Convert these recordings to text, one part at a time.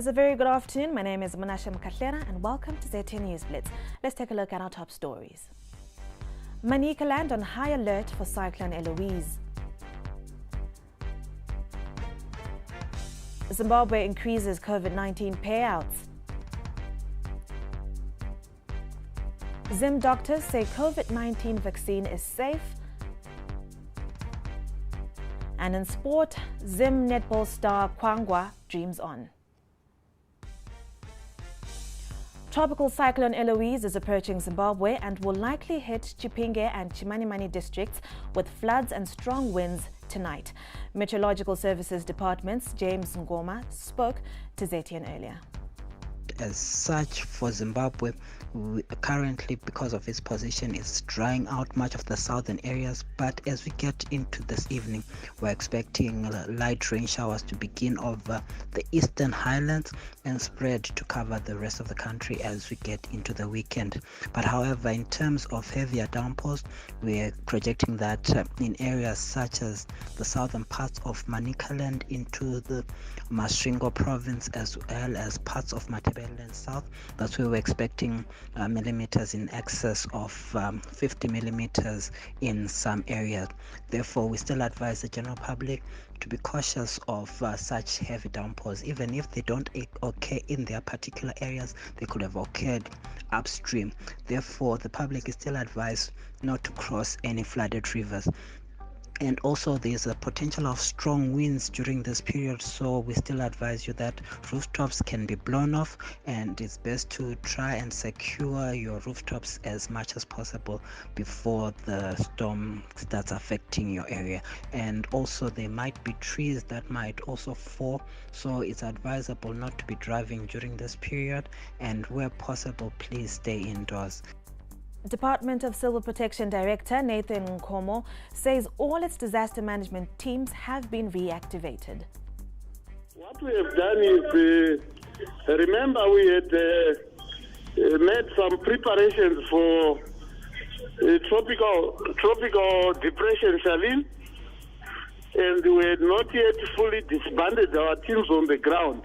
It's a very good afternoon. My name is Monashe Mkahlera and welcome to ZTN News Blitz. Let's take a look at our top stories. Manicaland on high alert for Cyclone Eloise. Zimbabwe increases COVID-19 payouts. Zim doctors say COVID-19 vaccine is safe. And in sport, Zim netball star Kwangwa dreams on. Tropical cyclone Eloise is approaching Zimbabwe and will likely hit Chipinge and Chimanimani districts with floods and strong winds tonight. Meteorological Services Department's James Ngoma spoke to ZTN earlier. As such, for Zimbabwe, currently, because of its position, it's drying out much of the southern areas. But as we get into this evening, we're expecting light rain showers to begin over the eastern highlands and spread to cover the rest of the country as we get into the weekend. But however, in terms of heavier downpours, we're projecting that in areas such as the southern parts of Manicaland into the Masvingo province, as well as parts of Matabeleland South, that's where we're expecting millimeters in excess of 50 millimeters in some areas. Therefore, we still advise the general public to be cautious of such heavy downpours. Even if they don't occur in their particular areas, they could have occurred upstream. Therefore, the public is still advised not to cross any flooded rivers. And also there's a potential of strong winds during this period, so we still advise you that rooftops can be blown off, and it's best to try and secure your rooftops as much as possible before the storm starts affecting your area. And also there might be trees that might also fall, so it's advisable not to be driving during this period, and where possible, please stay indoors. Department of Civil Protection Director Nathan Nkomo says all its disaster management teams have been reactivated. What we have done is, remember we had made some preparations for tropical depression Charlene, and we had not yet fully disbanded our teams on the ground.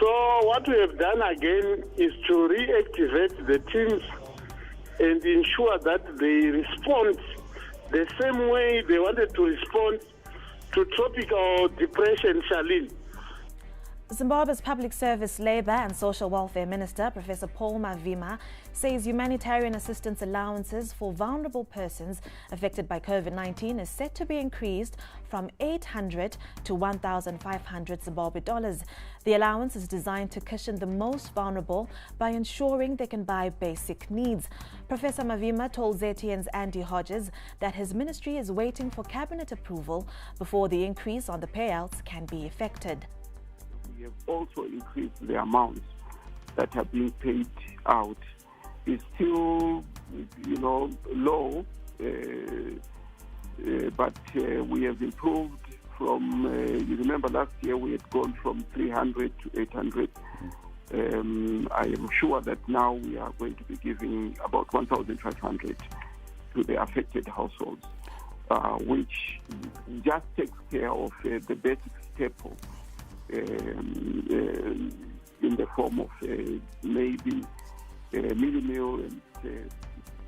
So what we have done again is to reactivate the teams and ensure that they respond the same way they wanted to respond to tropical depression Charlene. Zimbabwe's Public Service, Labour and Social Welfare Minister, Professor Paul Mavima, says humanitarian assistance allowances for vulnerable persons affected by COVID-19 is set to be increased from 800 to 1,500 Zimbabwe dollars. The allowance is designed to cushion the most vulnerable by ensuring they can buy basic needs. Professor Mavima told ZTN's Andy Hodges that his ministry is waiting for cabinet approval before the increase on the payouts can be effected. We have also increased the amounts that are being paid out. It's still, low, but we have improved from, you remember last year we had gone from 300 to 800. I am sure that now we are going to be giving about 1,500 to the affected households, which just takes care of the basic staple. In the form of maybe a mini meal and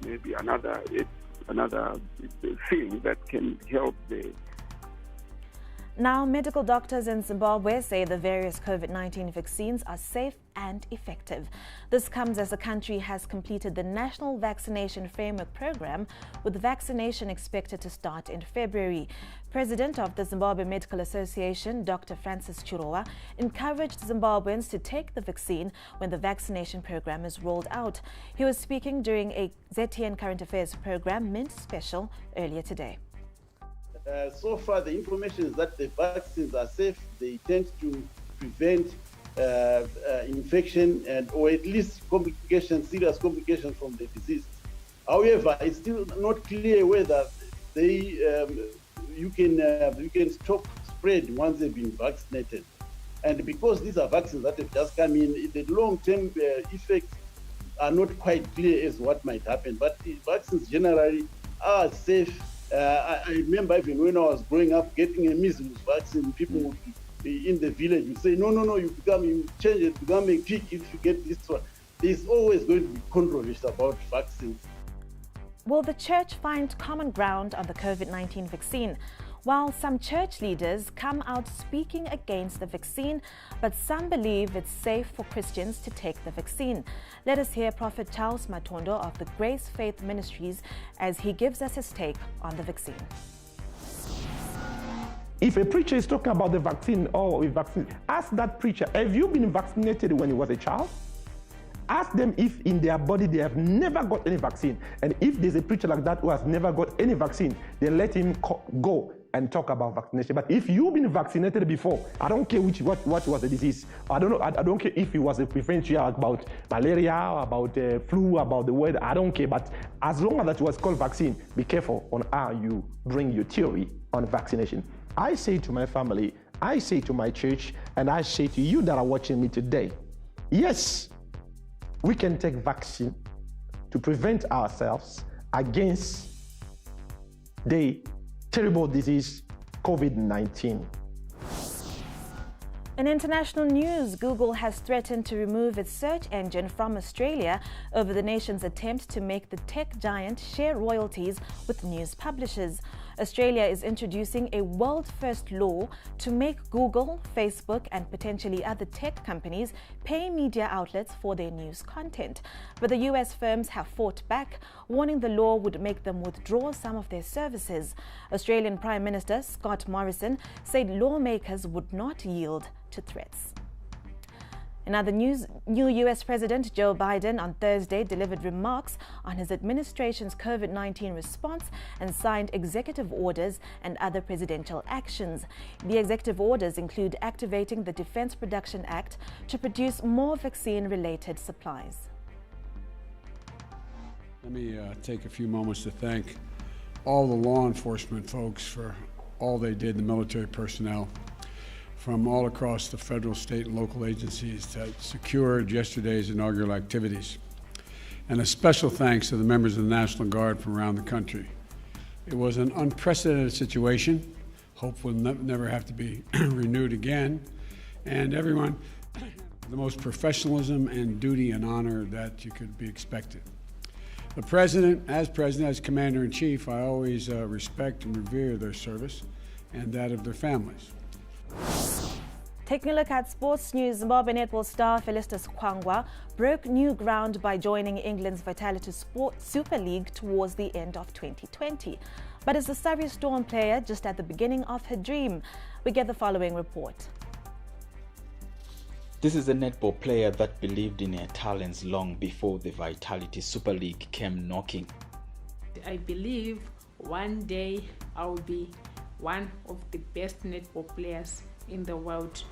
maybe another thing that can help the. Now, medical doctors in Zimbabwe say the various COVID-19 vaccines are safe and effective. This comes as the country has completed the National Vaccination Framework Program, with vaccination expected to start in February. President of the Zimbabwe Medical Association, Dr. Francis Chirowa, encouraged Zimbabweans to take the vaccine when the vaccination program is rolled out. He was speaking during a ZTN Current Affairs program, Mint Special, earlier today. So far, the information is that the vaccines are safe. They tend to prevent infection or at least serious complications from the disease. However, it's still not clear whether you can stop spread once they've been vaccinated. And because these are vaccines that have just come in, the long-term effects are not quite clear as what might happen. But the vaccines generally are safe. I remember even when I was growing up, getting a measles vaccine, people would in the village will say, no, you change it, become a pig if you get this one. There's always going to be controversy about vaccines. Will the church find common ground on the COVID-19 vaccine? While some church leaders come out speaking against the vaccine, but some believe it's safe for Christians to take the vaccine. Let us hear Prophet Charles Matondo of the Grace Faith Ministries as he gives us his take on the vaccine. If a preacher is talking about the vaccine or a vaccine, ask that preacher, have you been vaccinated when you was a child? Ask them if in their body they have never got any vaccine. And if there's a preacher like that who has never got any vaccine, then let him go and talk about vaccination. But if you've been vaccinated before, I don't care what was the disease. I don't care if it was a prevention about malaria, about flu, about the weather. I don't care. But as long as that was called vaccine, be careful on how you bring your theory on vaccination. I say to my family, I say to my church, and I say to you that are watching me today, yes, we can take vaccine to prevent ourselves against the terrible disease, COVID-19. In international news, Google has threatened to remove its search engine from Australia over the nation's attempt to make the tech giant share royalties with news publishers. Australia is introducing a world-first law to make Google, Facebook, and potentially other tech companies pay media outlets for their news content. But the US firms have fought back, warning the law would make them withdraw some of their services. Australian Prime Minister Scott Morrison said lawmakers would not yield to threats. In other news, new US President Joe Biden on Thursday delivered remarks on his administration's COVID-19 response and signed executive orders and other presidential actions. The executive orders include activating the Defense Production Act to produce more vaccine-related supplies. Let me take a few moments to thank all the law enforcement folks for all they did, the military personnel from all across the federal, state, and local agencies that secured yesterday's inaugural activities. And a special thanks to the members of the National Guard from around the country. It was an unprecedented situation. Hope will never have to be renewed again. And everyone, the most professionalism and duty and honor that you could be expected. The President, as Commander-in-Chief, I always respect and revere their service and that of their families. Taking a look at sports news, Zimbabwe netball star Felistas Kwangwa broke new ground by joining England's Vitality Sport Super League towards the end of 2020. But is the Surrey Storm player just at the beginning of her dream? We get the following report. This is a netball player that believed in her talents long before the Vitality Super League came knocking. I believe one day I will be one of the best netball players in the world.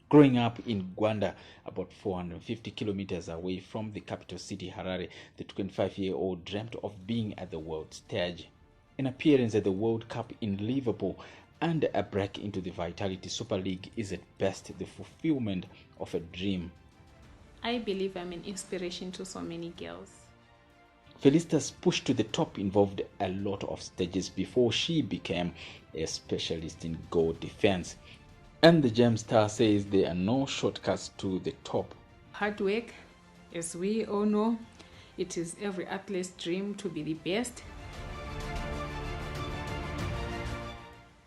Growing up in Gwanda, about 450 kilometers away from the capital city Harare, the 25-year-old dreamt of being at the world stage. An appearance at the World Cup in Liverpool and a break into the Vitality Super League is at best the fulfillment of a dream. I believe I'm an inspiration to so many girls. Felistas' push to the top involved a lot of stages before she became a specialist in goal defense. And the Gem Star says there are no shortcuts to the top. Hard work, as we all know, it is every athlete's dream to be the best.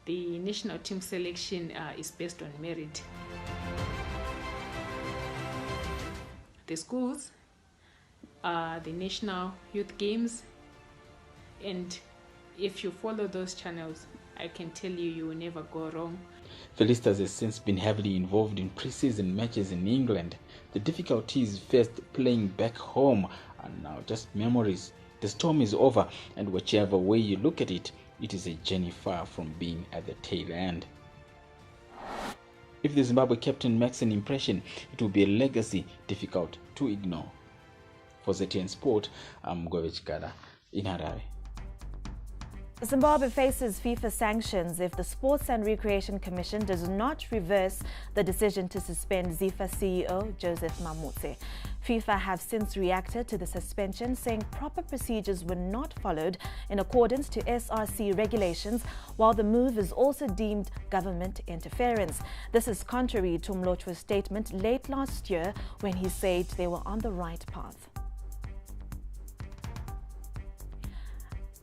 The national team selection is based on merit. The schools, the national youth games, and if you follow those channels, I can tell you, you will never go wrong. Felistas has since been heavily involved in pre-season matches in England. The difficulties faced playing back home are now just memories. The storm is over, and whichever way you look at it, it is a journey far from being at the tail end. If the Zimbabwe captain makes an impression, it will be a legacy difficult to ignore. For ZTN Sport, I'm Govechikada in Harare. Zimbabwe faces FIFA sanctions if the Sports and Recreation Commission does not reverse the decision to suspend FIFA CEO Joseph Mamutse. FIFA have since reacted to the suspension, saying proper procedures were not followed in accordance to SRC regulations, while the move is also deemed government interference. This is contrary to Mlotshwe's statement late last year when he said they were on the right path.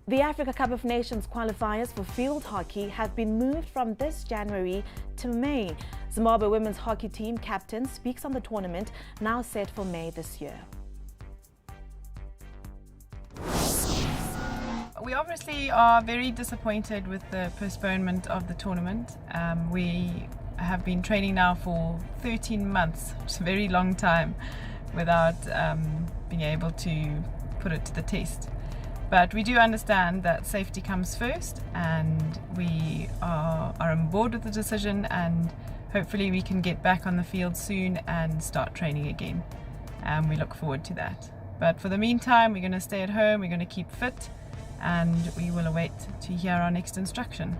The Africa Cup of Nations qualifiers for field hockey have been moved from this January to May. Zimbabwe women's hockey team captain speaks on the tournament now set for May this year. We obviously are very disappointed with the postponement of the tournament. We have been training now for 13 months, which is a very long time, without being able to put it to the test. But we do understand that safety comes first, and we are on board with the decision, and hopefully we can get back on the field soon and start training again. We look forward to that. But for the meantime, we're going to stay at home, we're going to keep fit, and we will await to hear our next instruction.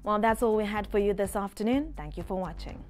Well, that's all we had for you this afternoon. Thank you for watching.